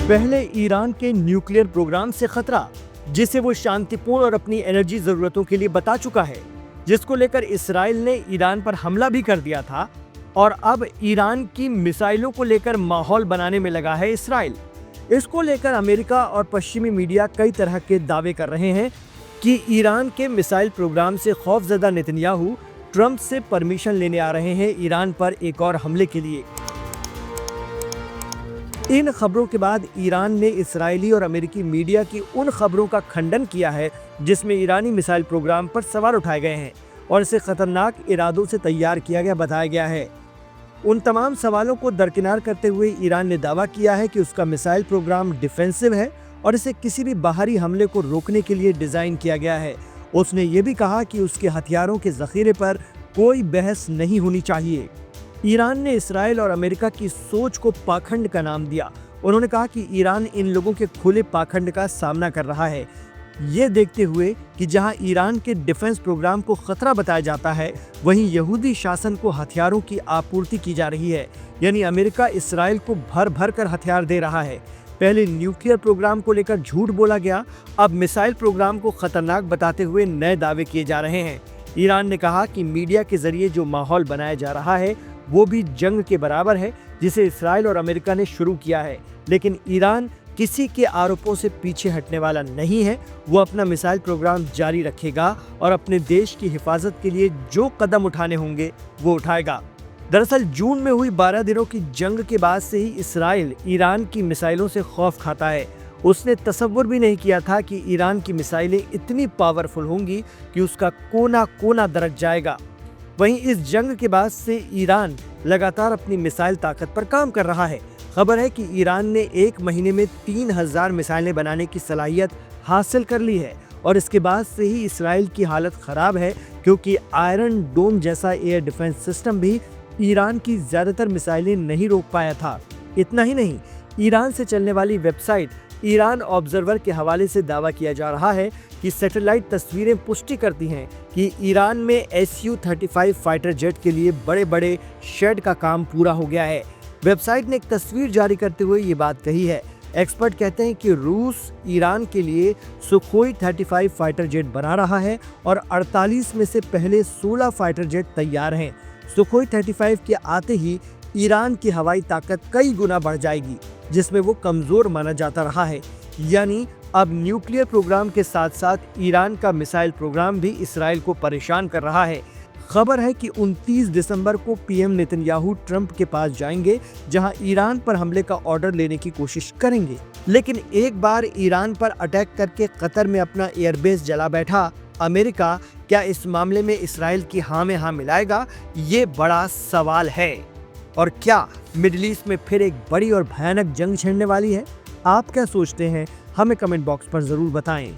पहले ईरान के nuclear programme से खतरा, जिसे वो शांतिपूर्ण और अपनी एनर्जी जरूरतों के लिए बता चुका है, जिसको लेकर इसराइल ने ईरान पर हमला भी कर दिया था। और अब ईरान की मिसाइलों को लेकर माहौल बनाने में लगा है इसराइल। इसको लेकर अमेरिका और पश्चिमी मीडिया कई तरह के दावे कर रहे हैं कि ईरान के मिसाइल प्रोग्राम से खौफजदा नेतन्याहू ट्रंप से परमिशन लेने आ रहे हैं ईरान पर एक और हमले के लिए। इन खबरों के बाद ईरान ने इस्राएली और अमेरिकी मीडिया की उन खबरों का खंडन किया है जिसमें ईरानी मिसाइल प्रोग्राम पर सवाल उठाए गए हैं और इसे खतरनाक इरादों से तैयार किया गया बताया गया है। उन तमाम सवालों को दरकिनार करते हुए ईरान ने दावा किया है कि उसका मिसाइल प्रोग्राम डिफेंसिव है और इसे किसी भी बाहरी हमले को रोकने के लिए डिजाइन किया गया है। उसने ये भी कहा कि उसके हथियारों के जखीरे पर कोई बहस नहीं होनी चाहिए। ईरान ने इसराइल और अमेरिका की सोच को पाखंड का नाम दिया। उन्होंने कहा कि ईरान इन लोगों के खुले पाखंड का सामना कर रहा है। ये देखते हुए कि जहां ईरान के डिफेंस प्रोग्राम को खतरा बताया जाता है, वहीं यहूदी शासन को हथियारों की आपूर्ति की जा रही है। यानी अमेरिका इसराइल को भर भर कर हथियार दे रहा है। पहले न्यूक्लियर प्रोग्राम को लेकर झूठ बोला गया, अब मिसाइल प्रोग्राम को खतरनाक बताते हुए नए दावे किए जा रहे हैं। ईरान ने कहा कि मीडिया के जरिए जो माहौल बनाया जा रहा है वो भी जंग के बराबर है, जिसे इसराइल और अमेरिका ने शुरू किया है। लेकिन ईरान किसी के आरोपों से पीछे हटने वाला नहीं है। वो अपना मिसाइल प्रोग्राम जारी रखेगा और अपने देश की हिफाजत के लिए जो कदम उठाने होंगे वो उठाएगा। दरअसल जून में हुई 12 दिनों की जंग के बाद से ही इसराइल ईरान की मिसाइलों से खौफ खाता है। उसने तसव्वुर भी नहीं किया था कि ईरान की मिसाइलें इतनी पावरफुल होंगी कि उसका कोना कोना दरक जाएगा। वहीं इस जंग के बाद से ईरान लगातार अपनी मिसाइल ताकत पर काम कर रहा है। खबर है कि ईरान ने एक महीने में 3000 मिसाइलें बनाने की सलाहियत हासिल कर ली है और इसके बाद से ही इसराइल की हालत खराब है, क्योंकि आयरन डोम जैसा एयर डिफेंस सिस्टम भी ईरान की ज्यादातर मिसाइलें नहीं रोक पाया था। इतना ही नहीं, ईरान से चलने वाली वेबसाइट ईरान ऑब्जर्वर के हवाले से दावा किया जा रहा है कि सैटेलाइट तस्वीरें पुष्टि करती हैं कि ईरान में Su-35 फाइटर जेट के लिए बड़े बड़े शेड का काम पूरा हो गया है। वेबसाइट ने एक तस्वीर जारी करते हुए ये बात कही है। एक्सपर्ट कहते हैं कि रूस ईरान के लिए सुखोई 35 फाइटर जेट बना रहा है और 48 में से पहले 16 फाइटर जेट तैयार हैं। सुखोई 35 के आते ही ईरान की हवाई ताकत कई गुना बढ़ जाएगी, जिसमें वो कमजोर माना जाता रहा है। यानी अब न्यूक्लियर प्रोग्राम के साथ साथ ईरान का मिसाइल प्रोग्राम भी इसराइल को परेशान कर रहा है। खबर है कि 29 दिसंबर को पीएम नेतन्याहू ट्रंप के पास जाएंगे, जहां ईरान पर हमले का ऑर्डर लेने की कोशिश करेंगे। लेकिन एक बार ईरान पर अटैक करके कतर में अपना एयरबेस जला बैठा अमेरिका क्या इस मामले में इसराइल की हाँ में हाँ मिलाएगा? ये बड़ा सवाल है। और क्या मिडिल ईस्ट में फिर एक बड़ी और भयानक जंग छिड़ने वाली है? आप क्या सोचते हैं? हमें कमेंट बॉक्स पर जरूर बताएं।